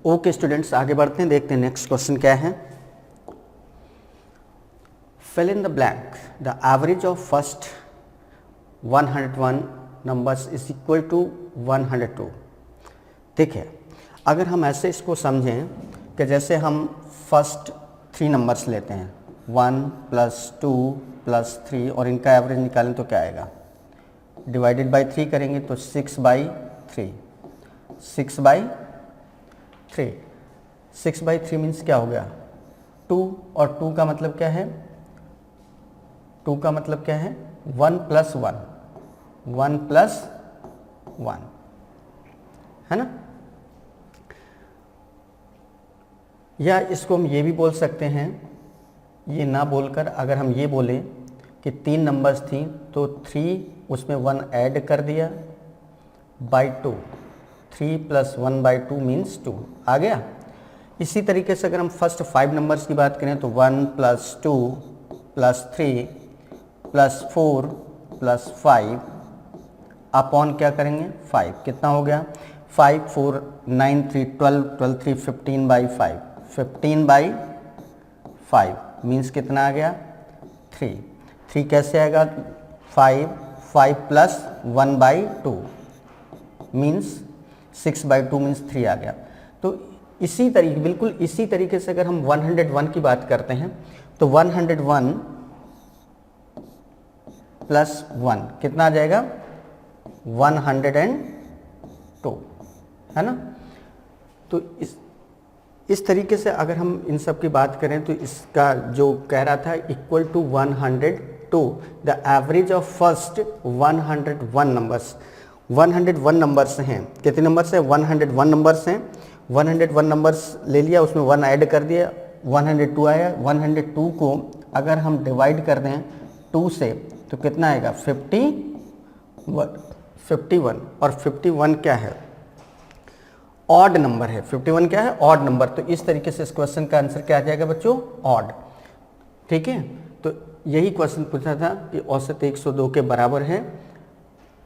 Okay students, आगे बढ़ते हैं, देखते हैं नेक्स्ट क्वेश्चन क्या है। Fill in the blank, the average of first 101 numbers is equal to 102। ठीक है, अगर हम ऐसे इसको समझें कि जैसे हम फर्स्ट 3 नंबर्स लेते हैं 1 + 2 + 3 और इनका एवरेज निकालें तो क्या आएगा, डिवाइडेड बाई 3 करेंगे तो 6/3, 6/3, 6/3 मीन्स क्या हो गया 2, और 2 का मतलब क्या है, 2 का मतलब क्या है 1 + 1, 1 + 1 है ना। या इसको हम ये भी बोल सकते हैं, ये ना बोलकर अगर हम ये बोलें कि 3 नंबर्स थी तो 3 उसमें 1 ऐड कर दिया बाई 2, 3 + 1/2 मीन्स 2 आ गया। इसी तरीके से अगर हम फर्स्ट 5 नंबर्स की बात करें तो 1 + 2 + 3 + 4 + 5 अपॉन क्या करेंगे 5, कितना हो गया 5 4 9 3 12 12 3 15/5, 15/5 मीन्स कितना आ गया 3, 3 कैसे आएगा 5 5 + 1/2 मीन्स 6/2 मीन्स 3 आ गया। तो इसी तरीके, बिल्कुल इसी तरीके से अगर हम 101 की बात करते हैं तो 101 + 1 कितना आ जाएगा 102 है ना। तो इस तरीके से अगर हम इन सब की बात करें तो इसका जो कह रहा था equal to 102 the average of first 101 numbers, 101 numbers हैं, कितने नंबर्स हैं 101 नंबर्स हैं, 101 नंबर्स ले लिया, उसमें 1 ऐड कर दिया 102 आया। 102 को अगर हम डिवाइड कर दें 2 से तो कितना आएगा 51, और 51 क्या है ऑड नंबर है, 51 क्या है ऑड नंबर। तो इस तरीके से इस क्वेश्चन का आंसर क्या आ जाएगा बच्चों ऑड। ठीक है, तो यही क्वेश्चन पूछा था कि औसत 102 के बराबर है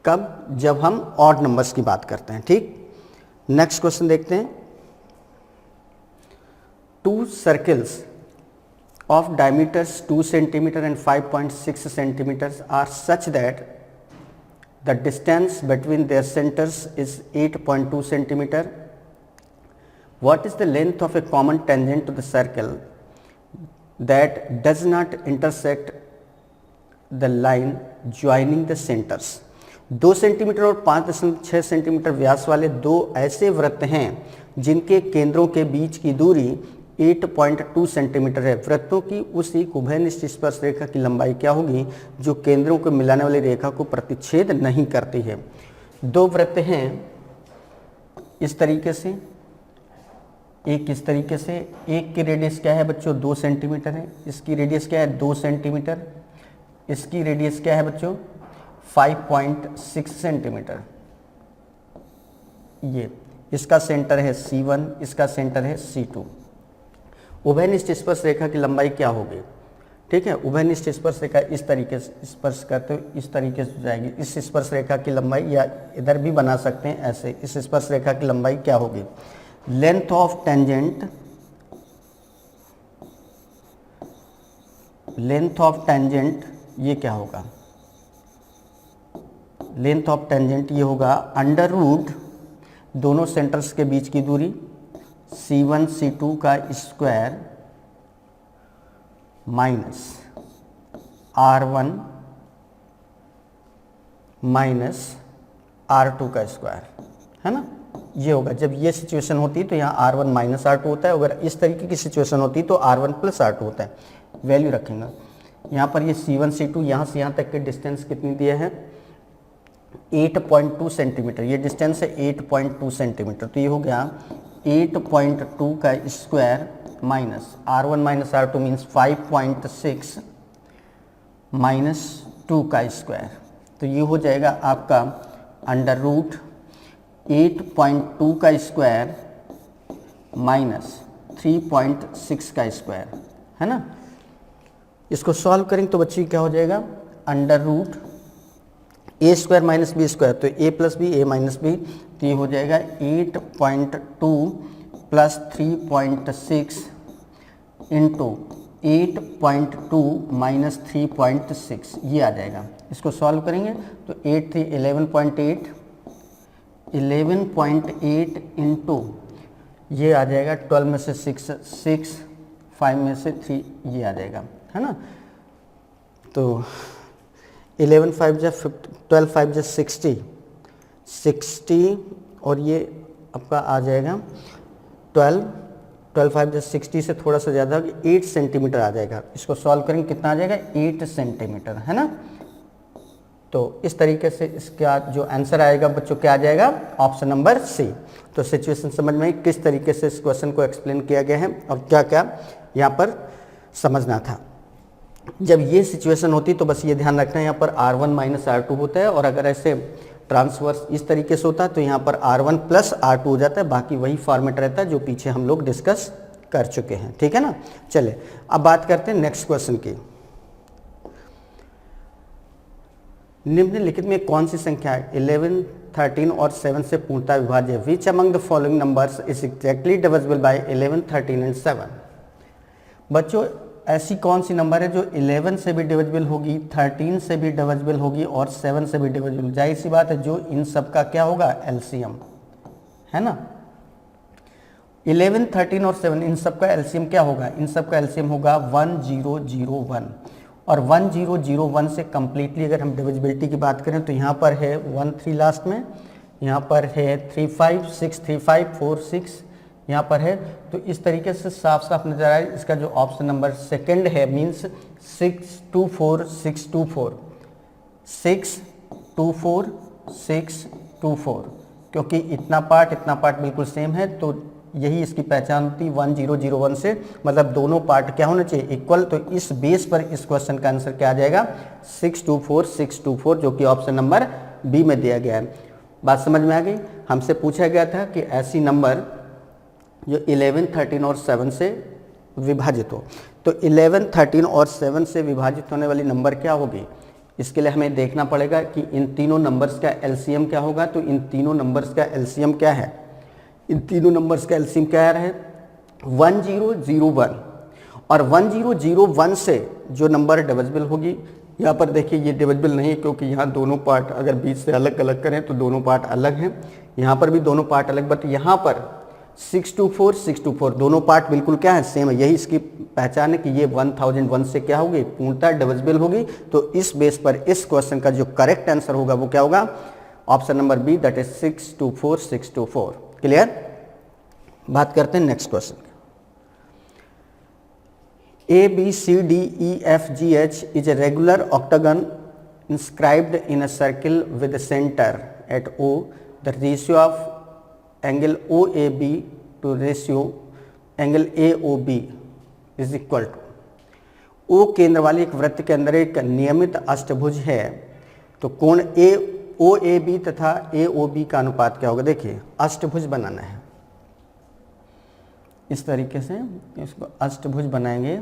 कब, जब हम ऑड नंबर्स की बात करते हैं। ठीक, नेक्स्ट क्वेश्चन देखते हैं। 2 circles of diameters 2 cm and 5.6 cm are such that the distance between their centers is 8.2 cm. What is the length of a common tangent to the circle that does not intersect the line joining the centers? 2 centimetre और 5.6 centimetre व्यास वाले 2 ऐसे वृत्त हैं जिनके केंद्रों के बीच की दूरी 8.2 सेंटीमीटर है। वृत्तों की उसी उभयनिष्ठ स्पर्श रेखा की लंबाई क्या होगी जो केंद्रों को मिलाने वाली रेखा को प्रतिच्छेद नहीं करती है। 2 वृत्त हैं इस तरीके से, एक इस तरीके से, एक की रेडियस क्या है बच्चों 2 सेंटीमीटर है, इसकी रेडियस क्या है 2 सेंटीमीटर, इसकी रेडियस क्या है बच्चों 5.6 सेंटीमीटर। ये इसका सेंटर है C1, इसका सेंटर है C2। उभयनिष्ठ स्पर्श रेखा की लंबाई क्या होगी, ठीक है, उभयनिष्ठ स्पर्श रेखा इस तरीके से स्पर्श करते हो, इस तरीके से जाएगी, इस स्पर्श रेखा की लंबाई, या इधर भी बना सकते हैं ऐसे, इस स्पर्श रेखा की लंबाई क्या होगी, length of tangent, length of tangent ये क्या होगा, लेंथ ऑफ टेंजेंट ये होगा अंडर रूट दोनों सेंटर्स के बीच की दूरी C1 C2 का square minus R1 minus R2 का स्क्वायर, है ना। ये होगा जब ये सिचुएशन होती है तो यहाँ R1 माइनस R2 होता है, अगर इस तरीके की सिचुएशन होती है तो R1 + R2 होता है। वैल्यू रखेंगे यहाँ पर, ये C1 C2 यहाँ से यहाँ तक के डिस्टेंस कितनी दिया है 8.2 सेंटीमीटर, ये डिस्टेंस है 8.2 सेंटीमीटर, तो ये हो गया 8.2 का square minus R1 minus R2 means 5.6 minus 2 का स्क्वायर, तो ये हो जाएगा आपका अंडर रूट 8.2 का स्क्वायर माइनस 3.6 का स्क्वायर, है ना। इसको सॉल्व करेंगे तो बच्चे क्या हो जाएगा अंडर रूट ए स्क्वायर माइनस बी स्क्वायर, तो ए प्लस बी ए माइनस बी, तो ये हो जाएगा 8.2 प्लस 3.6 इंटू 8.2 माइनस 3.6 ये आ जाएगा। इसको सॉल्व करेंगे तो 8 3 11.8 इंटू ये आ जाएगा 12 में से 6 5 में से 3 ये आ जाएगा, है ना। तो 11 5 जा 12 5 जा 60 और ये आपका आ जाएगा 12 5 जा 60 से थोड़ा सा ज़्यादा 8 सेंटीमीटर आ जाएगा। इसको सॉल्व करेंगे कितना आ जाएगा 8 सेंटीमीटर, है ना। तो इस तरीके से इसका जो आंसर आएगा बच्चों क्या आ जाएगा, ऑप्शन नंबर सी। तो सिचुएशन समझ में आई किस तरीके से इस क्वेश्चन को एक्सप्लेन किया गया है और क्या क्या यहाँ पर समझना था। जब ये सिचुएशन होती तो बस ये ध्यान रखना है यहाँ पर R1 माइनस R2 होता है, और अगर ऐसे ट्रांसवर्स इस तरीके से होता है तो यहाँ पर R1 प्लस R2 हो जाता है। बाकी वही फॉर्मेट रहता है जो पीछे हम लोग डिस्कस कर चुके हैं, ठीक है ना। चले अब बात करते हैं नेक्स्ट क्वेश्चन की। निम्नलिखित में कौन सी संख्या 11, 13 और 7 से पूर्णतः विभाज्य है? विच among the following numbers is exactly divisible by 11, 13 and 7? बच्चों ऐसी कौन सी नंबर है जो 11 से भी डिविजिबल होगी, 13 से भी डिविजिबल होगी और 7 से भी डिविजिबल? जाहिर सी बात है जो इन सब का क्या होगा, एलसीएम, है ना। 11, 13 और 7 इन सब का एलसीएम क्या होगा, इन सब का एलसीएम होगा 1001, और 1001 से कंप्लीटली अगर हम डिविजिबिलिटी की बात करें तो यहाँ पर है 13 लास्ट में, यहाँ पर है 35, 6, 35, 4, 6 यहाँ पर है। तो इस तरीके से साफ साफ नजर आए इसका जो ऑप्शन नंबर सेकंड है मीन्स 624, 624, 624, 624, क्योंकि इतना पार्ट बिल्कुल सेम है तो यही इसकी पहचान होती 1001 से, मतलब दोनों पार्ट क्या होना चाहिए, इक्वल। तो इस बेस पर इस क्वेश्चन का आंसर क्या आ जाएगा, 624, 624, जो कि ऑप्शन नंबर बी में दिया गया है। बात समझ में आ गई। हमसे पूछा गया था कि ऐसी नंबर जो 11, 13 और 7 से विभाजित हो, तो 11, 13 और 7 से विभाजित होने वाली नंबर क्या होगी, इसके लिए हमें देखना पड़ेगा कि इन तीनों नंबर्स का एलसीएम क्या होगा। तो इन तीनों नंबर्स का एलसीएम क्या है, इन तीनों नंबर्स का एलसीएम क्या है, 1001, और 1001 से जो नंबर डिविजिबल होगी, यहाँ पर देखिए ये डिविजिबल नहीं है क्योंकि यहाँ दोनों पार्ट अगर बीच से अलग अलग करें तो दोनों पार्ट अलग हैं, यहाँ पर भी दोनों पार्ट अलग, बट यहाँ पर 624, 624 दोनों पार्ट बिल्कुल क्या है, सेम है। यही इसकी पहचान है कि ये 1001 से क्या होगी, पूर्णतः डिविजिबल होगी। तो इस बेस पर इस क्वेश्चन का जो करेक्ट आंसर होगा वो क्या होगा, option number B, that is 624, 624। Clear. बात करते हैं next question. A B C D E F G H is a regular octagon inscribed in a circle with a center at O. The ratio of angle OAB to ratio angle AOB is equal to, O केंद्र वाली एक वृत्त के अंदर एक नियमित अष्टभुज है, तो कोण OAB तथा AOB का अनुपात क्या होगा। देखिए अष्टभुज बनाना है, इस तरीके से इसको अष्टभुज बनाएंगे।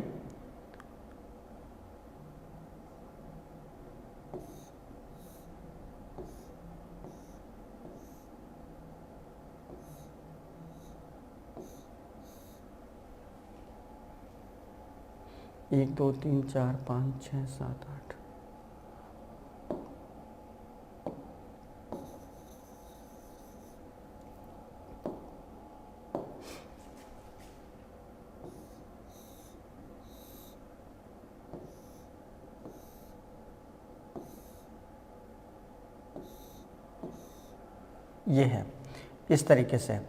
एक दो तीन चार पाँच छः सात आठ, ये है इस तरीके से।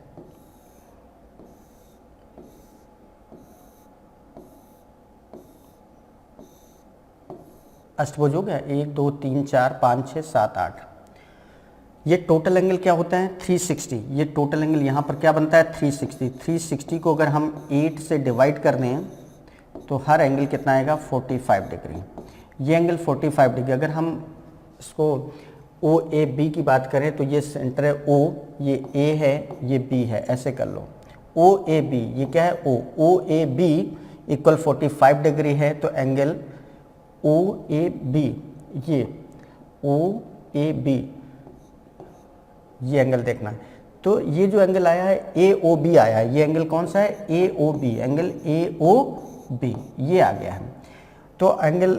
अष्टभुज हो गया, 1 2 3 4 5 6 7 8। ये टोटल एंगल क्या होता है 360। ये टोटल एंगल यहाँ पर क्या बनता है 360। 360 को अगर हम 8 से डिवाइड कर दें तो हर एंगल कितना आएगा 45 डिग्री। ये एंगल 45 डिग्री। अगर हम इसको ओ ए बी की बात करें तो ये सेंटर है O, ये A है, ये B है, ऐसे कर लो। ओ ए बी ये क्या है O A B equal 45 degree है, तो एंगल ओ ए बी, ये ओ ए बी ये एंगल देखना है। तो ये जो एंगल आया है AOB आया है, ये एंगल कौन सा है, AOB, एंगल AOB ये आ गया है। तो एंगल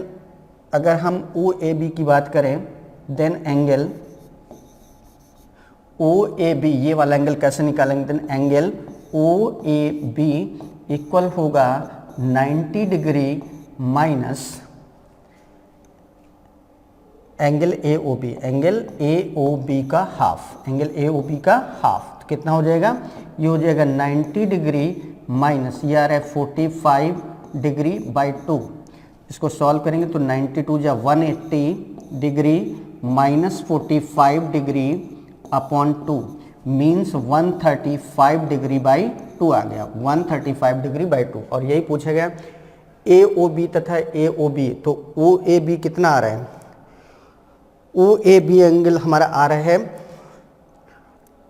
अगर हम OAB की बात करें, देन एंगल OAB ये वाला एंगल कैसे निकालेंगे, देन एंगल OAB इक्वल होगा 90 degree minus angle AOB, angle AOB का हाफ, एंगल AOB का हाफ। तो कितना हो जाएगा, ये हो जाएगा 90 डिग्री माइनस, ये आ रहा है 45 डिग्री बाई 2। इसको सॉल्व करेंगे तो 92 या 180 degree minus 45 degree upon 2 means 135 degree by 2 आ गया, 135 डिग्री बाई 2। और यही पूछा गया AOB तथा AOB, तो OAB कितना आ रहा है, OAB एंगल हमारा आ रहा है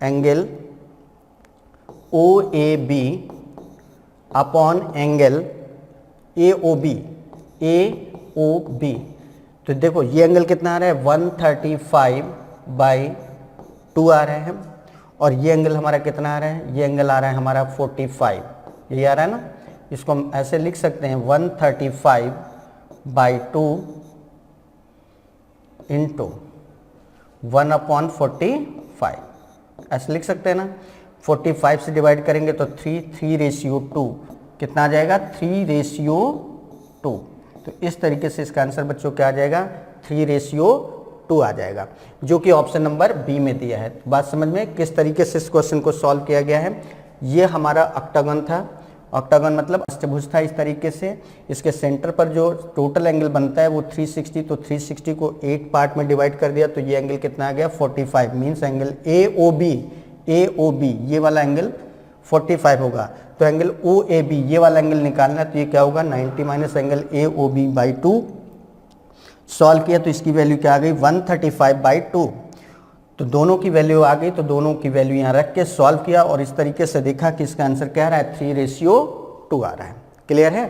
angle OAB upon angle AOB, AOB। तो देखो ये एंगल कितना आ रहा है 135 बाई 2 आ रहा है, और ये एंगल हमारा कितना आ रहा है, ये एंगल आ रहा है हमारा 45, ये आ रहा है ना। इसको हम ऐसे लिख सकते हैं 135 बाई 2 इंटू 1/45, ऐसे लिख सकते हैं ना। 45 से डिवाइड करेंगे तो 3:2 कितना आ जाएगा, 3:2। तो इस तरीके से इसका आंसर बच्चों क्या आ जाएगा, 3:2 आ जाएगा, जो कि ऑप्शन नंबर बी में दिया है। बात समझ में किस तरीके से इस क्वेश्चन को सॉल्व किया गया है। ये हमारा ऑक्टागन था, ऑक्टागन मतलब अष्टभुज था इस तरीके से। इसके सेंटर पर जो टोटल एंगल बनता है वो 360, तो 360 को 8 पार्ट में डिवाइड कर दिया तो ये एंगल कितना आ गया 45, मीन्स एंगल AOB ये वाला एंगल 45 होगा। तो एंगल OAB ये वाला एंगल निकालना है, तो ये क्या होगा 90 minus angle AOB by 2। Solve किया तो इसकी वैल्यू क्या आ गई 135 बाई 2। तो दोनों की वैल्यू आ गई, तो दोनों की वैल्यू यहाँ रख के सॉल्व किया और इस तरीके से देखा कि इसका आंसर क्या आ रहा है 3:2 आ रहा है। क्लियर है।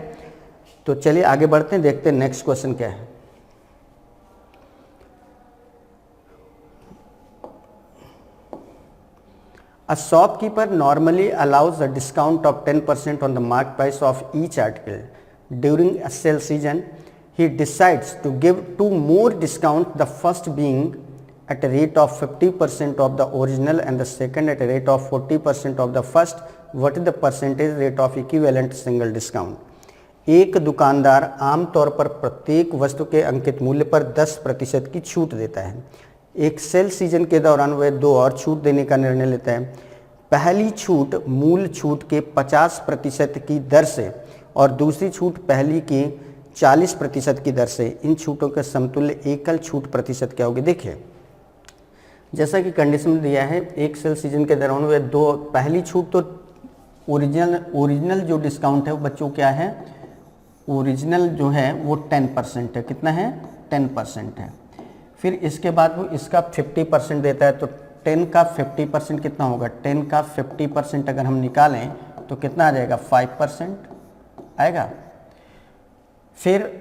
तो चलिए आगे बढ़ते हैं, देखते हैं नेक्स्ट क्वेश्चन क्या है। A shopkeeper normally allows a discount of 10% on the market price of each article. During a sale season, he decides to give 2 more discounts, the first being at a rate of 50% of the original and the second at a rate of 40% of the first. What is the percentage rate of equivalent single discount? एक दुकानदार आमतौर पर प्रत्येक वस्तु के अंकित मूल्य पर 10% की छूट देता है। एक सेल सीजन के दौरान वह 2 और छूट देने का निर्णय लेता है। पहली छूट मूल छूट के 50% की दर से और दूसरी छूट पहली की 40% की दर से। इन छूटों के समतुल्य एकल छूट प्रतिशत क्या होगी। देखिए जैसा कि कंडीशन दिया है, एक सेल सीजन के दौरान वह 2, पहली छूट तो ओरिजिनल जो डिस्काउंट है वो बच्चों क्या है, ओरिजिनल जो है वो 10% है। कितना है 10% है। फिर इसके बाद वो इसका 50% देता है, तो 10 का 50% कितना होगा, 10 का 50% अगर हम निकालें तो कितना आ जाएगा 5% आएगा। फिर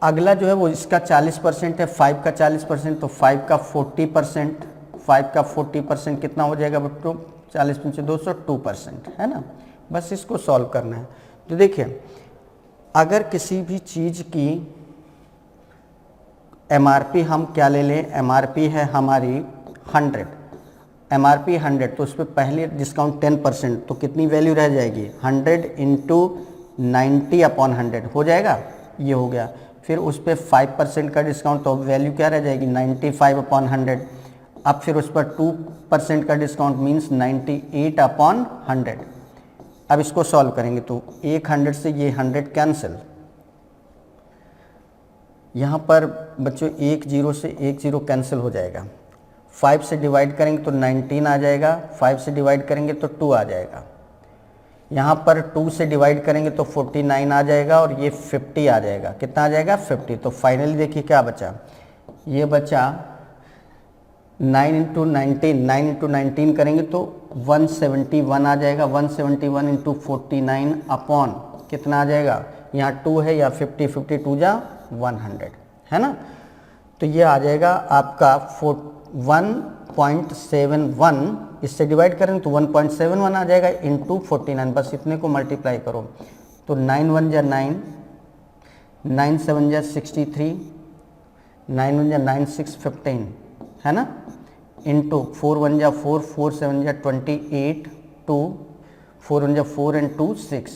अगला जो है वो इसका 40% है, 5 का 40%, तो 5 का 40%, 5 का 40% कितना हो जाएगा बच्चों 40 में से 200 2% है ना। बस इसको सॉल्व करना है। तो देखिए अगर किसी भी चीज़ की MRP हम क्या ले लें, MRP है हमारी 100, MRP 100, तो उस पर पहले डिस्काउंट 10%, तो कितनी वैल्यू रह जाएगी 100 इंटू 90/100 हो जाएगा, ये हो गया। फिर उस पर 5% का डिस्काउंट, तो वैल्यू क्या रह जाएगी 95/100। अब फिर उस पर 2% का डिस्काउंट मीन्स 98/100। अब इसको सॉल्व करेंगे तो एक 100 से ये 100 कैंसिल, यहाँ पर बच्चों 1 0 से 1 0 कैंसिल हो जाएगा। 5 से डिवाइड करेंगे तो 19 आ जाएगा, 5 से डिवाइड करेंगे तो 2 आ जाएगा। यहाँ पर 2 से डिवाइड करेंगे तो 49 आ जाएगा और ये 50 आ जाएगा। कितना आ जाएगा 50। तो फाइनली देखिए क्या बचा, ये बचा 9 इंटू 19 करेंगे तो 171 आ जाएगा। 171 इंटू 49 अपॉन कितना आ जाएगा, यहाँ 2 है या 50, 52 जा 100 है ना। तो ये आ जाएगा आपका 1.71, इससे डिवाइड करें तो 1.71 आ जाएगा इंटू 49, बस इतने को मल्टीप्लाई करो तो 9 1 जा 9, 9 7 जा 63, 9 1 जा 9 6 15 है ना, इंटू 4 1 जा 4, 4 7 जा 28, 2 4 1 जा 4 एंड 2 6,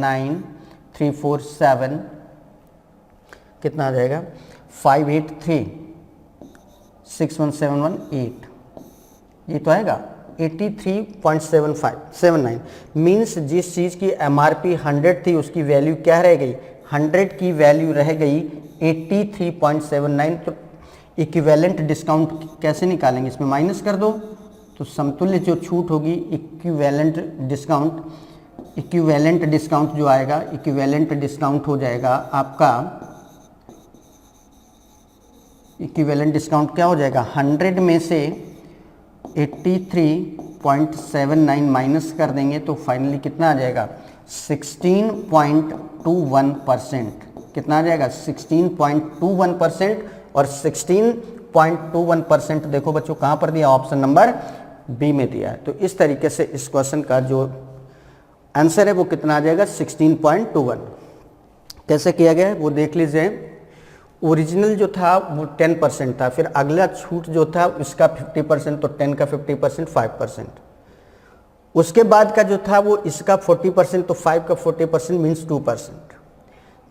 9 3 4 7, कितना आ जाएगा 583 6171 8, ये तो आएगा 83.79 मीन्स जिस चीज़ की MRP 100 थी उसकी वैल्यू क्या रह गई, 100 की वैल्यू रह गई 83.79। तो इक्विवेलेंट डिस्काउंट कैसे निकालेंगे, इसमें माइनस कर दो तो समतुल्य जो छूट होगी इक्विवेलेंट डिस्काउंट जो आएगा, इक्विवेलेंट डिस्काउंट हो जाएगा आपका, इक्विवेलेंट डिस्काउंट क्या हो जाएगा 100 में से 83.79 माइनस कर देंगे तो फाइनली कितना आ जाएगा 16.21%, कितना आ जाएगा 16.21%। और 16.21% देखो बच्चों कहाँ पर दिया, ऑप्शन नंबर बी में दिया है। तो इस तरीके से इस क्वेश्चन का जो आंसर है वो कितना आ जाएगा 16.21। कैसे किया गया है वो देख लीजिए। ओरिजिनल जो था वो 10% था, फिर अगला छूट जो था उसका 50%, तो 10 का 50% 5%। उसके बाद का जो था वो इसका 40%, तो 5 का 40% मीन्स 2%।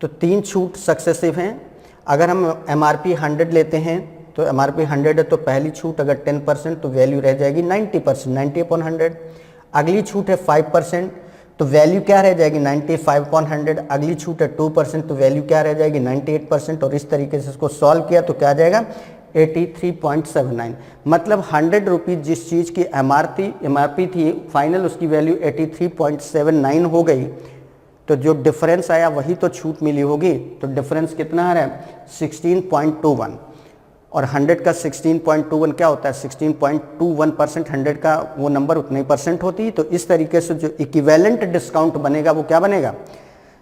तो 3 छूट सक्सेसिव हैं। अगर हम MRP 100 लेते हैं तो MRP 100 है तो पहली छूट अगर 10% तो वैल्यू रह जाएगी 90%, 90/100। अगली छूट है 5% तो वैल्यू क्या रह जाएगी 95/100। अगली छूट है 2% तो वैल्यू क्या रह जाएगी 98%। और इस तरीके से इसको सॉल्व किया तो क्या आ जाएगा 83.79। मतलब 100 रुपीज़ जिस चीज़ की MRP थी फाइनल उसकी वैल्यू 83.79 हो गई, तो जो डिफरेंस आया वही तो छूट मिली होगी। तो डिफरेंस कितना आ रहा है 16.21, और 100 का 16.21 क्या होता है 16.21%, 100 का वो नंबर उतने परसेंट होती है। तो इस तरीके से जो इक्विवेलेंट डिस्काउंट बनेगा वो क्या बनेगा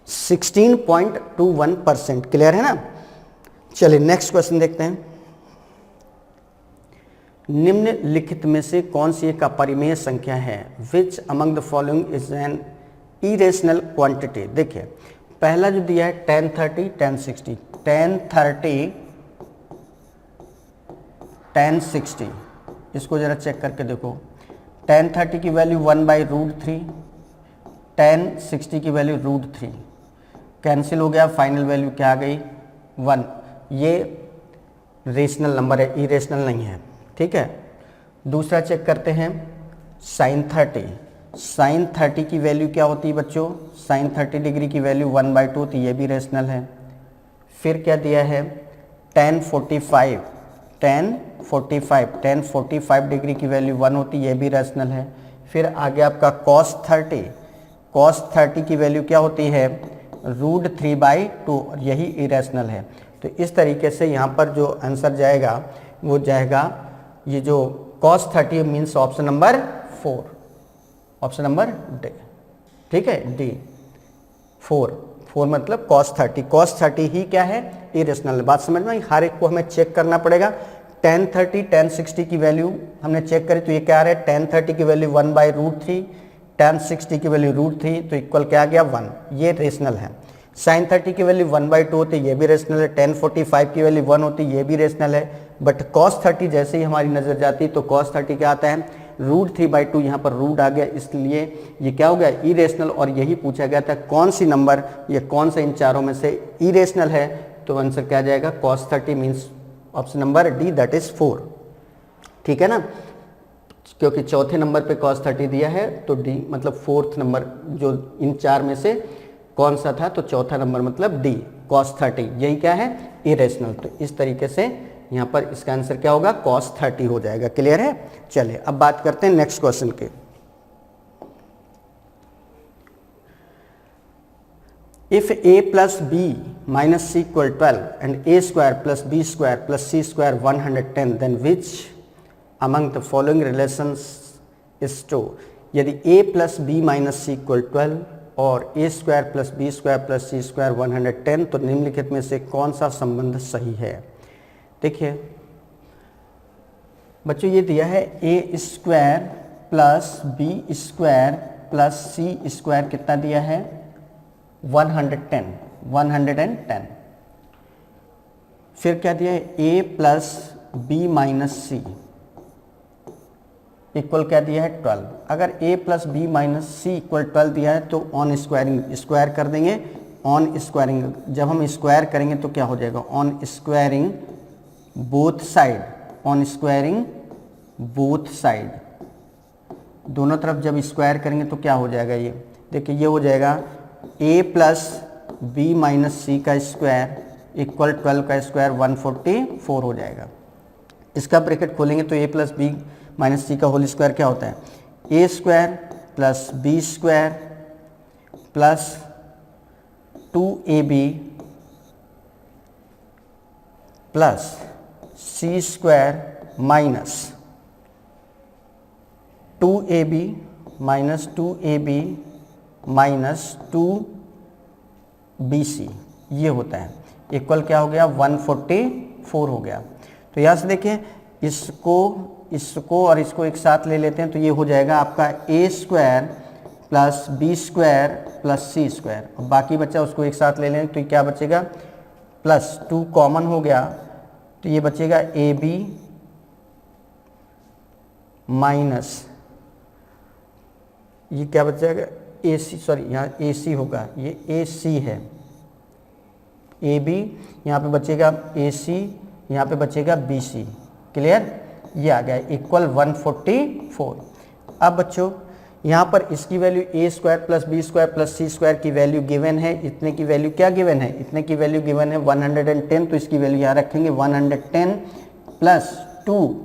16.21%। क्लियर है ना। चलिए नेक्स्ट क्वेश्चन देखते हैं। निम्नलिखित में से कौन सी एक अपरिमेय संख्या है, विच among the following is an irrational quantity. देखिए पहला जो दिया है 1030 1060, 1030 1060, इसको जरा चेक करके देखो। 1030 की वैल्यू 1/√3, 1060 की वैल्यू √3, कैंसिल हो गया, फाइनल वैल्यू क्या आ गई 1। ये रेशनल नंबर है, इरेशनल नहीं है, ठीक है। दूसरा चेक करते हैं sin 30, sin 30 की वैल्यू क्या होती है बच्चों, sin 30 डिग्री की वैल्यू 1/2 थी, ये भी रेशनल है। फिर क्या दिया है 1045, 1045 डिग्री की वैल्यू 1 होती है, ये भी रेशनल है। फिर आगे आपका cos 30 की वैल्यू क्या होती है √3/2, और यही इरेशनल है। तो इस तरीके से यहाँ पर जो आंसर जाएगा वो जाएगा ये जो cos 30 means option number 4, option number D, ठीक है डी 4 मतलब cos 30 ही क्या है इरेशनल। बात समझ में आई। हर एक को हमें चेक करना पड़ेगा। 1030 1060 की वैल्यू हमने चेक करी तो ये क्या आ रहा है 1030 की वैल्यू 1/√3, 1060 की वैल्यू √3, तो इक्वल क्या आ गया 1, ये रेशनल है। sin 30 की वैल्यू 1/2 होती है, ये भी रेशनल है। 1045 की वैल्यू 1 होती है, ये भी रेशनल है। बट cos 30 जैसे ही हमारी नज़र जाती है तो cos 30 क्या आता है √3/2, यहाँ पर रूट आ गया, इसलिए ये क्या हो गया इरेशनल। और यही पूछा गया था कौन सी नंबर ये कौन सा इन चारों में से इरेशनल है, तो आंसर क्या जाएगा cos 30 means option number D, that is 4, ठीक है ना। क्योंकि चौथे नंबर पे cos 30 दिया है तो डी मतलब फोर्थ नंबर जो इन चार में से कौन सा था, तो चौथा नंबर मतलब डी cos 30, यही क्या है इरेशनल। तो इस तरीके से यहाँ पर इसका आंसर क्या होगा cos 30 हो जाएगा। क्लियर है। चलिए अब बात करते हैं नेक्स्ट क्वेश्चन के। If a plus B minus C equal 12 and a² plus b² plus c² 110, then which among the following relations is true. यदि a plus B minus C equal 12 और a² plus b² plus c² 110, तो निम्नलिखित में से कौन सा संबंध सही है। देखिए बच्चों ये दिया है A square plus B square plus C square कितना दिया है 110। फिर क्या दिया है A plus B minus C equal क्या दिया है 12। अगर a plus B minus C equal 12 दिया है तो ऑन स्क्वायरिंग स्क्वायर कर देंगे। ऑन स्क्वायरिंग जब हम स्क्वायर करेंगे तो क्या हो जाएगा on squaring both side, on squaring both side, दोनों तरफ जब स्क्वायर करेंगे तो क्या हो जाएगा ये देखिए ये हो जाएगा a plus B minus C का स्क्वायर इक्वल 12 का स्क्वायर 144 हो जाएगा। इसका ब्रैकेट खोलेंगे तो a plus B minus C का होल स्क्वायर क्या होता है A square plus B square plus 2ab plus C square minus 2ab minus 2ab minus 2bc ये होता है इक्वल क्या हो गया 144 हो गया। तो यहाँ से देखिए इसको और इसको एक साथ ले लेते हैं तो ये हो जाएगा आपका A square plus B square plus C square, और बाकी बच्चा उसको एक साथ ले लें तो क्या बचेगा प्लस 2 कॉमन हो गया तो ये बचेगा ए बी माइनस ये क्या बचेगा ए सी, सॉरी यहाँ ए सी होगा, ये ए सी है ए बी, यहाँ पे बचेगा ए सी, यहाँ पे बचेगा बी सी। क्लियर, ये आ गया इक्वल 144। अब बच्चों यहाँ पर इसकी value A square plus B square plus C square की वैल्यू गिवन है, इतने की वैल्यू क्या गिवन है, इतने की वैल्यू गिवन है 110, तो इसकी वैल्यू यहाँ रखेंगे 110 plus 2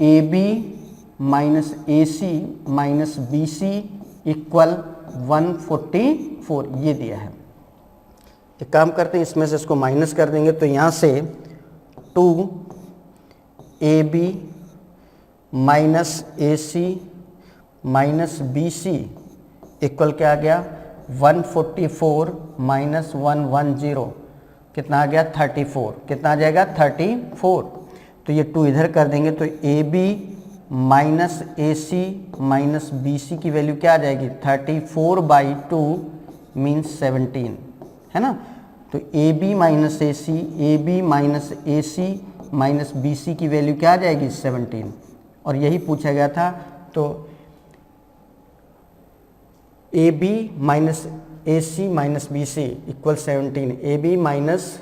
A B minus A C minus B C equal 144 ये दिया है। एक काम करते हैं इसमें से इसको माइनस कर देंगे तो यहाँ से 2 A B minus A C minus B C equal क्या आ गया 144 माइनस 110 कितना आ गया 34, कितना आ जाएगा 34। तो ये 2 इधर कर देंगे तो A B minus A C minus B C की वैल्यू क्या आ जाएगी 34/2 मीन्स 17 है ना। तो A B minus A C minus B C की वैल्यू क्या आ जाएगी 17, और यही पूछा गया था। तो A B minus A C minus B C equal 17, A B minus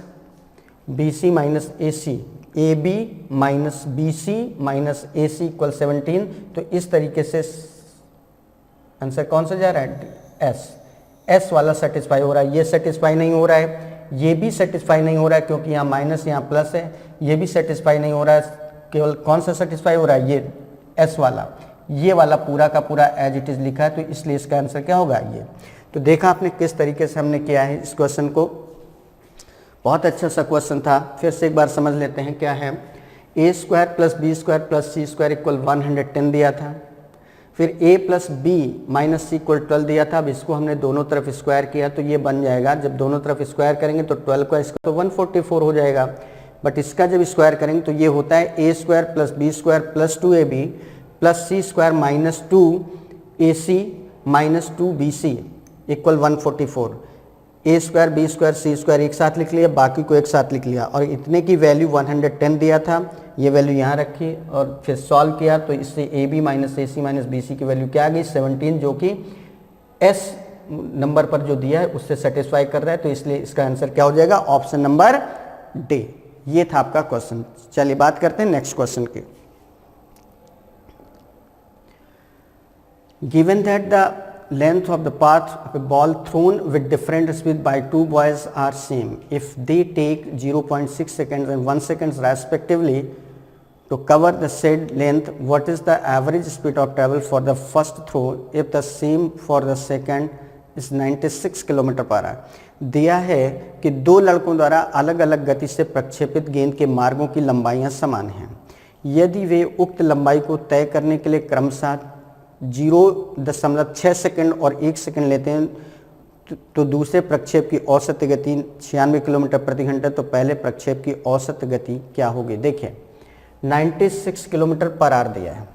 B C minus A C, A B minus B C minus A C equal 17। तो इस तरीके से आंसर कौन सा जा रहा है एस वाला सेटिस्फाई हो रहा है। ये सेटिस्फाई नहीं हो रहा है, ये भी सेटिस्फाई नहीं हो रहा है क्योंकि यहाँ माइनस यहाँ प्लस है, ये भी सेटिस्फाई नहीं हो रहा है। केवल कौन सा सेटिस्फाई हो रहा है ये एस वाला, ये वाला पूरा का पूरा एज इट इज लिखा है, तो इसलिए इसका आंसर क्या होगा ये। तो देखा आपने किस तरीके से हमने किया है इस क्वेश्चन को, बहुत अच्छा सा क्वेश्चन था। फिर से एक बार समझ लेते हैं क्या है। A square plus B square plus C square equal 110 दिया था, फिर a plus B minus C equal 12 दिया था। अब इसको हमने दोनों तरफ स्क्वायर किया तो ये बन जाएगा, जब दोनों तरफ स्क्वायर करेंगे तो 12 का इसका तो 144 हो जाएगा, बट इसका जब स्क्वायर करेंगे तो ये होता है A square plus B square plus 2ab plus C square minus 2ac minus 2bc equal 144। A square B square C square एक साथ लिख लिया, बाकी को एक साथ लिख लिया, और इतने की वैल्यू 110 दिया था, ये वैल्यू यहाँ रखी और फिर सॉल्व किया तो इससे A B minus A C minus B C की वैल्यू क्या आ गई 17, जो कि एस नंबर पर जो दिया है उससे सेटिस्फाई कर रहा है। तो इसलिए इसका आंसर क्या हो जाएगा ऑप्शन नंबर डी। ये था आपका क्वेश्चन। चलिए बात करते हैं नेक्स्ट क्वेश्चन की। Given that the length of the path of a ball thrown with different speed by 2 boys are same if they take 0.6 seconds and 1 seconds respectively to cover the said length, what is the average speed of travel for the first throw if the same for the second is 96 km/h। दिया है कि दो लड़कों द्वारा अलग अलग गति से प्रक्षेपित गेंद के मार्गों की लंबाइयां समान हैं। यदि वे उक्त लंबाई को तय करने के लिए क्रमशः 0.6 सेकंड और 1 सेकंड लेते हैं तो दूसरे प्रक्षेप की औसत गति 96 किलोमीटर प्रति घंटा, तो पहले प्रक्षेप की औसत गति क्या होगी। देखिए 96 किलोमीटर पर आवर दिया है,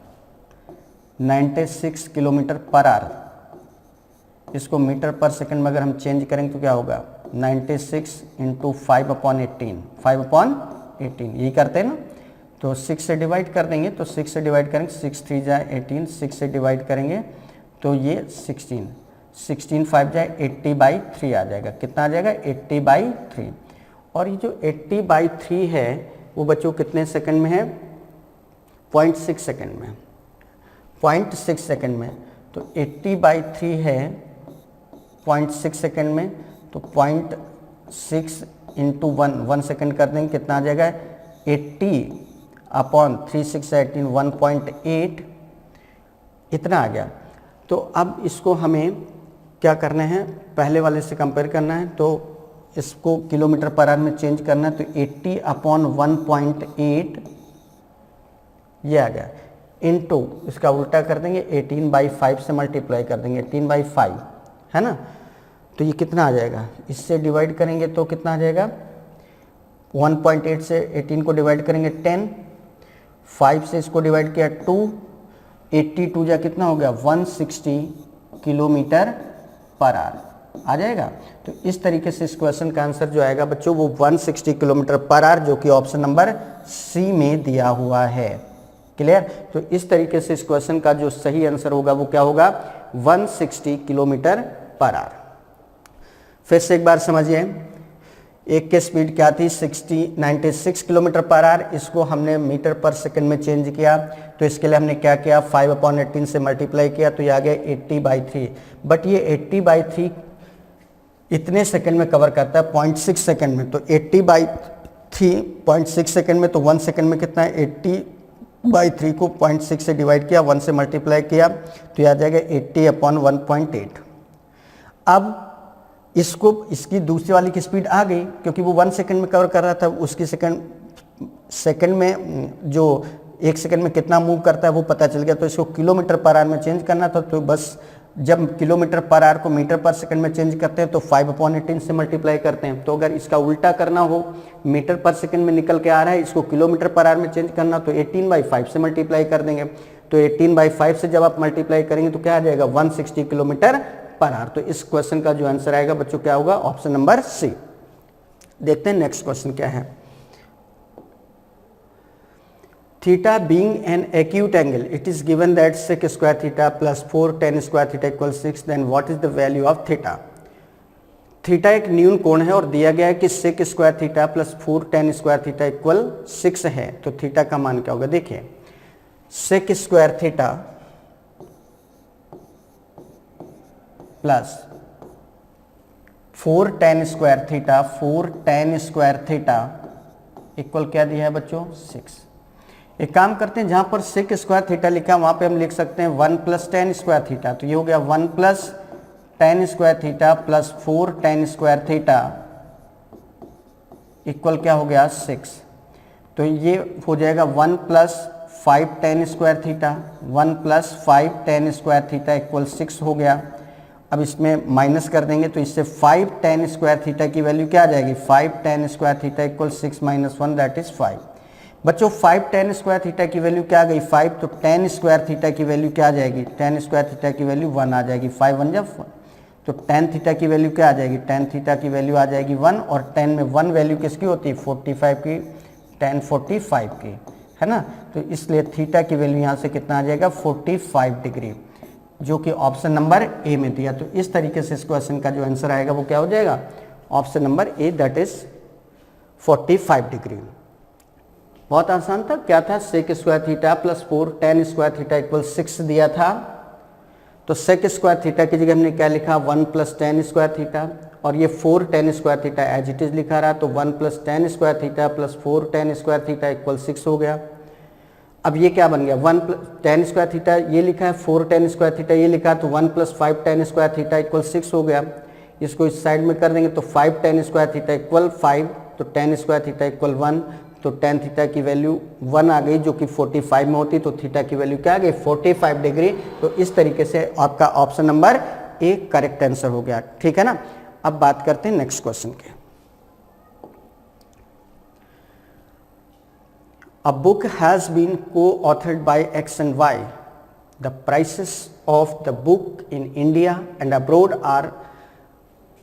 96 किलोमीटर पर आवर। इसको मीटर पर सेकंड में अगर हम चेंज करेंगे तो क्या होगा, 96 इंटू 5/18, 5/18 यही करते हैं ना। तो 6 से डिवाइड कर देंगे, तो 6 से डिवाइड करेंगे, 6 3 जाए 18, 6 से डिवाइड करेंगे तो ये 16, 16 5 जाए 80/3 आ जाएगा। कितना आ जाएगा, 80/3। और ये जो 80/3 है वो बच्चों कितने सेकंड में है, 0.6 सेकंड में, 0.6 सेकंड में। तो 80/3 है 0.6 सेकंड में, तो 0.6 इंटू 1 सेकंड कर देंगे, कितना आ जाएगा, 80/3 6 18, 1.8 इतना आ गया। तो अब इसको हमें क्या करना है, पहले वाले से कंपेयर करना है, तो इसको किलोमीटर पर आवर में चेंज करना है। तो 80/1.8 ये आ गया, इनटू इसका उल्टा कर देंगे, 18/5 से मल्टीप्लाई कर देंगे, 18/5 है ना। तो ये कितना आ जाएगा, इससे डिवाइड करेंगे तो कितना आ जाएगा, 1.8 से 18 को डिवाइड करेंगे 10, 5 से इसको डिवाइड किया 2, 82 जा कितना हो गया, 160 किलोमीटर पर आवर आ जाएगा। तो इस तरीके से इस क्वेश्चन का आंसर जो आएगा बच्चों वो 160 किलोमीटर पर आवर, जो कि ऑप्शन नंबर सी में दिया हुआ है। क्लियर। तो इस तरीके से इस क्वेश्चन का जो सही आंसर होगा वो क्या होगा, 160 किलोमीटर पर आवर। फिर से एक बार समझिए, एक की स्पीड क्या थी, 96 किलोमीटर पर आवर, इसको हमने मीटर पर सेकंड में चेंज किया। तो इसके लिए हमने क्या किया, 5/18 से मल्टीप्लाई किया, तो ये आ गया 80/3। बट ये 80/3 इतने सेकंड में कवर करता है, 0.6 सेकंड में। तो 80/3 0.6 सेकंड में, तो 1 सेकंड में कितना है, 80/3 को 0.6 से डिवाइड किया, 1 से मल्टीप्लाई किया, तो ये आ जाएगा 80/1.8। अब इसको इसकी दूसरी वाली की स्पीड आ गई, क्योंकि वो 1 सेकंड में कवर कर रहा था, उसकी सेकंड में जो 1 सेकंड में कितना मूव करता है वो पता चल गया। तो इसको किलोमीटर पर आवर में चेंज करना था। तो बस जब किलोमीटर पर आवर को मीटर पर सेकंड में चेंज करते हैं तो 5/18 से मल्टीप्लाई करते हैं। तो अगर इसका उल्टा करना हो, मीटर पर सेकंड में निकल के आ रहा है, इसको किलोमीटर पर आवर में चेंज करना, तो 18/5 से मल्टीप्लाई कर देंगे। तो 18/5 से जब आप मल्टीप्लाई करेंगे तो क्या आ जाएगा, 160 किलोमीटर पर आवर। तो इस क्वेश्चन का जो आंसर आएगा बच्चों क्या होगा, ऑप्शन नंबर सी। देखते हैं नेक्स्ट क्वेश्चन क्या है। Theta being an acute angle, it is given that sec square theta plus 4 tan square theta equal 6, then what is the value of theta. Theta एक न्यून कोण है और दिया गया है कि sec square theta plus 4 tan square theta equal 6 है। तो थीटा का मान क्या होगा, देखिए sec square theta plus 4 tan square theta, 4 tan square theta equal क्या दिया है बच्चों, 6। एक काम करते हैं, जहां पर sec स्क्वायर थीटा लिखा वहां पे हम लिख सकते हैं 1 + tan स्क्वायर थीटा। तो ये हो गया 1 + tan square theta plus 4 tan square theta equal क्या हो गया, 6। तो ये हो जाएगा 1 + 5 tan square theta, 1 + 5 tan square theta equal 6 हो गया। अब इसमें माइनस कर देंगे तो इससे 5 tan स्क्वायर थीटा की वैल्यू क्या आ जाएगी, 5 tan square theta equal 6 - 1 that is 5। बच्चों 5 tan स्क्वायर थीटा की वैल्यू क्या आ गई, 5। तो tan स्क्वायर थीटा की वैल्यू क्या आ जाएगी, tan स्क्वायर थीटा की वैल्यू 1 आ जाएगी, 5 1 जब 1। तो tan थीटा की वैल्यू क्या आ जाएगी, tan थीटा की वैल्यू आ जाएगी 1, और tan में 1 वैल्यू किसकी होती है, 45 की, tan 45 की, है ना। तो इसलिए थीटा की वैल्यू यहाँ से कितना आ जाएगा, 45 डिग्री, जो कि ऑप्शन नंबर ए में दिया। तो इस तरीके से इस क्वेश्चन का जो आंसर आएगा वो क्या हो जाएगा, option number A that is 45 degree. बहुत आसान था, क्या था, sec square theta plus 4 tan square theta equal 6 दिया था। तो sec स्क्वायर थीटा की जगह हमने क्या लिखा, 1 + tan स्क्वायर थीटा, और ये 4 tan square theta as it is लिखा रहा। तो 1 + tan square theta plus 4 tan square theta equal 6 हो गया। अब ये क्या बन गया, 1 + tan स्क्वायर थीटा ये लिखा है, 4 tan स्क्वायर थीटा ये लिखा, तो 1 + 5 tan स्क्वायर थीटा इक्वल 6 हो गया। इसको इस साइड में कर देंगे तो 5 tan स्क्वायर थीटा इक्वल 5, तो tan स्क्वायर थीटा इक्वल 1, तो tan थीटा की वैल्यू 1 आ गई, जो कि 45 में होती, तो थीटा की वैल्यू क्या आ गई, 45 डिग्री। तो इस तरीके से आपका option number A correct answer हो गया, ठीक है ना। अब बात करते हैं नेक्स्ट क्वेश्चन के। A book has been co-authored by X and Y. The prices of the book in India and abroad are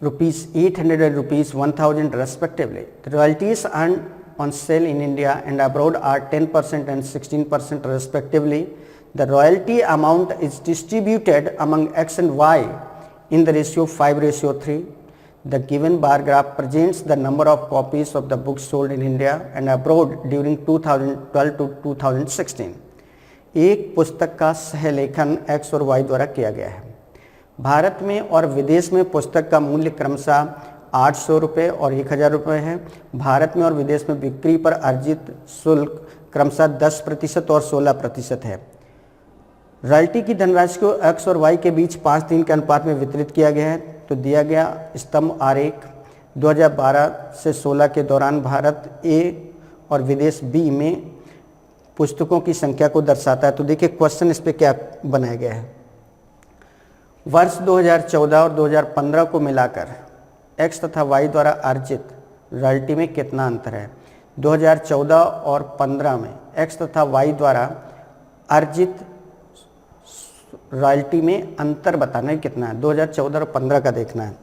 rupees 800 and rupees 1000 respectively. The royalties earned on sale in India and abroad are 10% and 16% respectively. The royalty amount is distributed among X and Y in the ratio 5:3. The given bar graph presents the number of copies of the books sold in India and abroad during 2012 to 2016. एक पुस्तक का सहलेखन X और Y द्वारा किया गया है। भारत में और विदेश में पुस्तक का मूल्य क्रमशः 800 रुपये और 1000 रुपये है। भारत में और विदेश में बिक्री पर अर्जित शुल्क क्रमशः 10% और 16% है। रॉयल्टी की धनराशि को X और Y के बीच 5:3 के अनुपात में वितरित किया गया है। तो दिया गया स्तंभ आरेख 2012 से 16 के दौरान भारत ए और विदेश बी में पुस्तकों की संख्या को दर्शाता है। तो देखिए क्वेश्चन इस पे क्या बनाया गया है। वर्ष 2014 और 2015 को मिलाकर X तथा Y द्वारा अर्जित रॉयल्टी में कितना अंतर है। 2014 और 15 में X तथा Y द्वारा अर्जित रॉयल्टी में अंतर बताना है कितना है। 2014 और 15 का देखना है,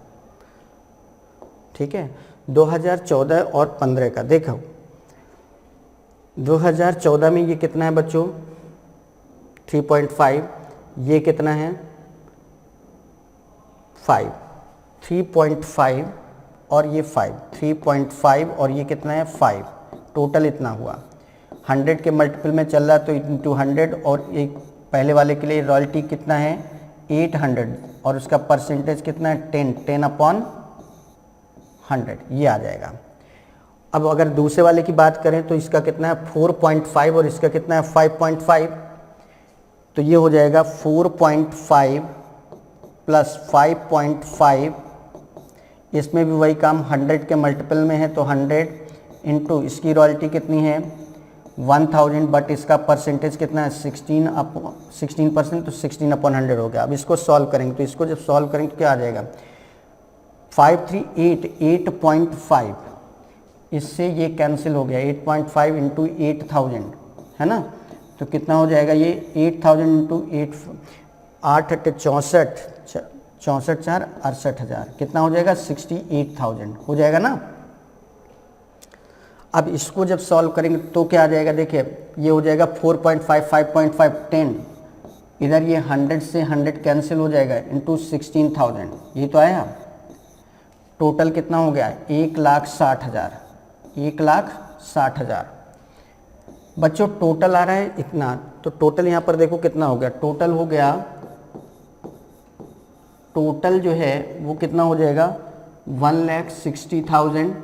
ठीक है। 2014 और 15 का देखो। 2014 में ये कितना है बच्चों 3.5, ये कितना है 5, 3.5 और ये 5, 3.5 और ये कितना है 5, टोटल इतना हुआ। 100 के मल्टीपल में चल रहा है तो इंटू 100 और एक पहले वाले के लिए रॉयल्टी कितना है 800 और उसका परसेंटेज कितना है 10/100 ये आ जाएगा। अब अगर दूसरे वाले की बात करें तो इसका कितना है 4.5 और इसका कितना है 5.5, तो ये हो जाएगा 4.5 प्लस 5.5। इसमें भी वही काम 100 के मल्टीपल में है तो 100 इंटू इसकी रॉयल्टी कितनी है 1000 बट इसका परसेंटेज कितना है 16% तो 16/100 हो गया। अब इसको सॉल्व करेंगे तो इसको जब सॉल्व करेंगे तो क्या आ जाएगा 8.5, इससे ये कैंसिल हो गया 8.5 इंटू 8000 है ना। तो कितना हो जाएगा ये 8000 इंटू 8 64 4 68,000 कितना हो जाएगा 68,000 हो जाएगा ना। अब इसको जब सॉल्व करेंगे तो क्या आ जाएगा देखिए ये हो जाएगा 4.5 5.5 10, इधर ये 100 से 100 कैंसिल हो जाएगा इंटू 16,000 ये तो आया। टोटल कितना हो गया 1,60,000 1,60,000 बच्चों टोटल आ रहा है इतना। तो टोटल यहाँ पर देखो कितना हो गया, टोटल हो गया, टोटल जो है वो कितना हो जाएगा 1,60,000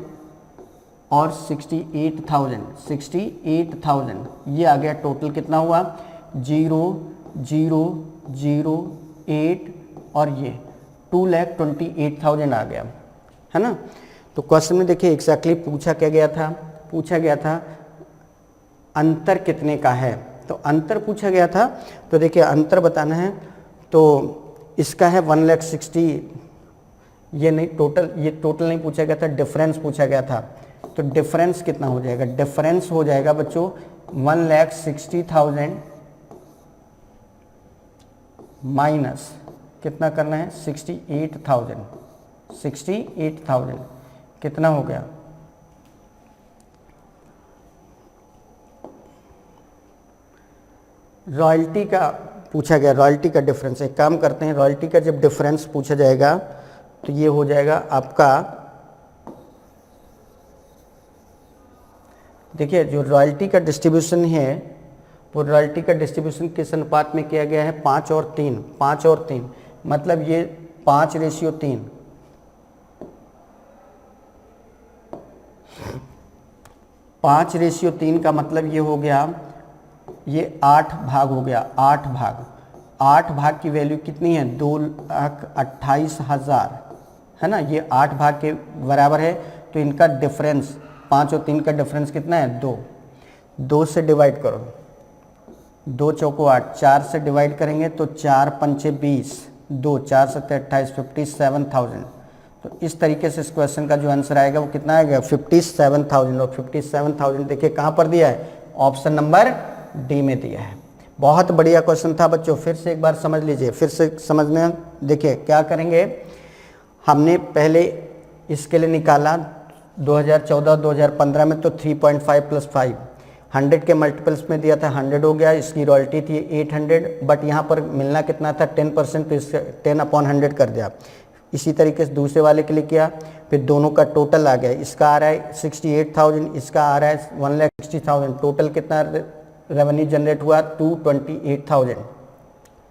और 68,000 ये आ गया। टोटल कितना हुआ 0,008 और ये 2,28,000 आ गया है ना। तो क्वेश्चन में देखिए एग्जैक्टली पूछा गया था अंतर कितने का है। तो अंतर पूछा गया था तो देखिए अंतर बताना है तो इसका है 1,60,000 ये नहीं टोटल, ये टोटल नहीं पूछा गया था, डिफरेंस पूछा गया था। तो डिफरेंस कितना हो जाएगा, डिफरेंस हो जाएगा बच्चों 1,60,000 माइनस कितना करना है 68,000 कितना हो गया रॉयल्टी का पूछा गया, रॉयल्टी का डिफरेंस। एक काम करते हैं रॉयल्टी का जब डिफरेंस पूछा जाएगा तो ये हो जाएगा आपका, देखिए जो रॉयल्टी का डिस्ट्रीब्यूशन है वो रॉयल्टी का डिस्ट्रीब्यूशन किस अनुपात में किया गया है 5 और 3 मतलब ये 5:3। 5:3 का मतलब ये हो गया ये 8 भाग हो गया, 8 भाग की वैल्यू कितनी है 2,28,000 है ना। ये 8 भाग के बराबर है तो इनका डिफरेंस 5 और 3 का डिफरेंस कितना है 2 से डिवाइड करो, 2 चौको 8, 4 से डिवाइड करेंगे तो 4 पंचे 20, 2 4 7 28 57,000। तो इस तरीके से इस क्वेश्चन का जो आंसर आएगा वो कितना आएगा 57,000 और 57,000 देखिए कहाँ पर दिया है ऑप्शन नंबर डी में दिया है। बहुत बढ़िया क्वेश्चन था बच्चों, फिर से एक बार समझ लीजिए, फिर से समझने। देखिए क्या करेंगे, हमने पहले इसके लिए निकाला 2014-2015 में तो 3.5 + 5 100 के मल्टीपल्स में दिया था, 100 हो गया। इसकी रॉयल्टी थी 800, बट यहाँ पर मिलना कितना था 10%, तो इसका 10/100 कर दिया। इसी तरीके से दूसरे वाले के लिए किया, फिर दोनों का टोटल आ गया। इसका आ रहा है 68,000, इसका आ रहा है 1,60,000। टोटल कितना रेवेन्यू जनरेट हुआ 228,000,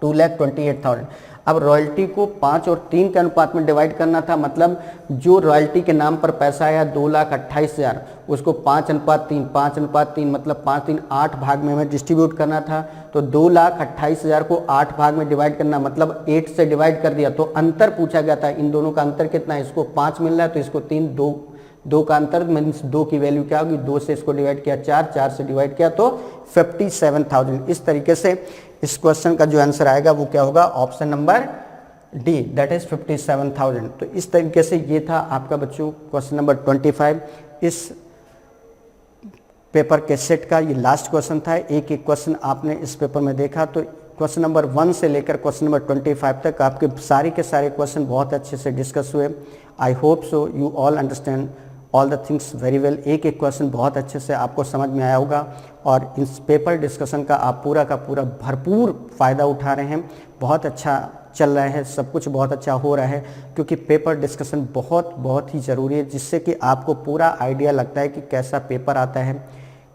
2,28,000। अब रॉयल्टी को 5 और 3 के अनुपात में डिवाइड करना था, मतलब जो रॉयल्टी के नाम पर पैसा आया 2,28,000, उसको 5:3, 5:3 मतलब 5 3 8 भाग में हमें डिस्ट्रीब्यूट करना था। तो 2,28,000 को 8 भाग में डिवाइड करना, मतलब 8 से डिवाइड कर दिया। तो अंतर पूछा गया था, इन दोनों का अंतर कितना है, इसको 5 मिल रहा है तो इसको 3, 2 का अंतर मीन्स 2 की वैल्यू क्या होगी, 2 से इसको डिवाइड किया 4, 4 से डिवाइड किया तो 57,000। इस तरीके से इस क्वेश्चन का जो आंसर आएगा वो क्या होगा, option number D, that is 57,000। तो इस तरीके से ये था आपका बच्चों क्वेश्चन नंबर 25 इस पेपर के सेट का। ये लास्ट क्वेश्चन था। एक एक क्वेश्चन आपने इस पेपर में देखा, तो क्वेश्चन नंबर 1 से लेकर क्वेश्चन नंबर 25 तक आपके सारे के सारे क्वेश्चन बहुत अच्छे से डिस्कस हुए। I hope so you all understand all the things very well. एक एक क्वेश्चन बहुत अच्छे से आपको समझ में आया होगा और इस पेपर डिस्कशन का आप पूरा का पूरा भरपूर फ़ायदा उठा रहे हैं। बहुत अच्छा चल रहा है, सब कुछ बहुत अच्छा हो रहा है, क्योंकि पेपर डिस्कशन बहुत ही ज़रूरी है, जिससे कि आपको पूरा आइडिया लगता है कि कैसा पेपर आता है,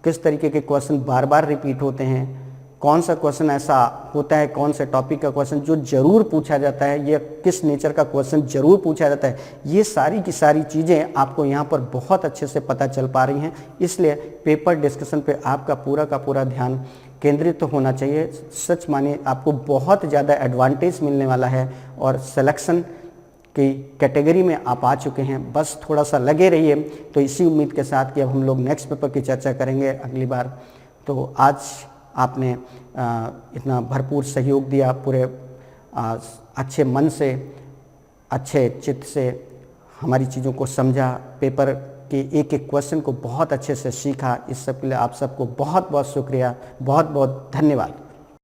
किस तरीके के क्वेश्चन बार बार रिपीट होते हैं, कौन सा क्वेश्चन ऐसा होता है, कौन से टॉपिक का क्वेश्चन जो ज़रूर पूछा जाता है, या किस नेचर का क्वेश्चन ज़रूर पूछा जाता है। ये सारी की सारी चीज़ें आपको यहाँ पर बहुत अच्छे से पता चल पा रही हैं। इसलिए पेपर डिस्कशन पे आपका पूरा का पूरा ध्यान केंद्रित तो होना चाहिए। सच मानिए आपको बहुत ज़्यादा एडवांटेज मिलने वाला है और सिलेक्शन की कैटेगरी में आप आ चुके हैं। बस थोड़ा सा लगे रहिए। तो इसी उम्मीद के साथ कि अब हम लोग नेक्स्ट पेपर की चर्चा करेंगे अगली बार। तो आज आपने इतना भरपूर सहयोग दिया, पूरे अच्छे मन से, अच्छे चित्त से हमारी चीज़ों को समझा, पेपर के एक एक क्वेश्चन को बहुत अच्छे से सीखा। इस सब के लिए आप सबको बहुत बहुत शुक्रिया, बहुत बहुत धन्यवाद।